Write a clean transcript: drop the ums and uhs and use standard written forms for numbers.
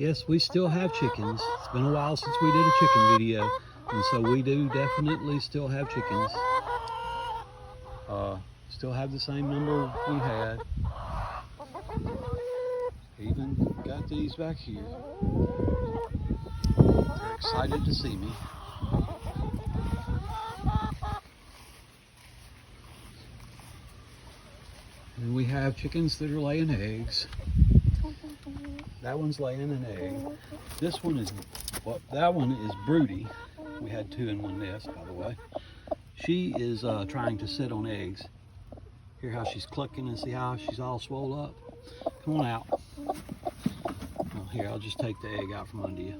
Yes, we still have chickens. It's been a while since we did a chicken video, and so we do definitely still have chickens. Still have the same number we had. Even got these back here. They're excited to see me. And we have chickens that are laying eggs. That one's laying an egg. This one is, well, that one is broody. We had 2 in one nest, by the way. She is trying to sit on eggs. Hear how she's clucking and see how she's all swole up? Come on out. Oh, here, I'll just take the egg out from under you.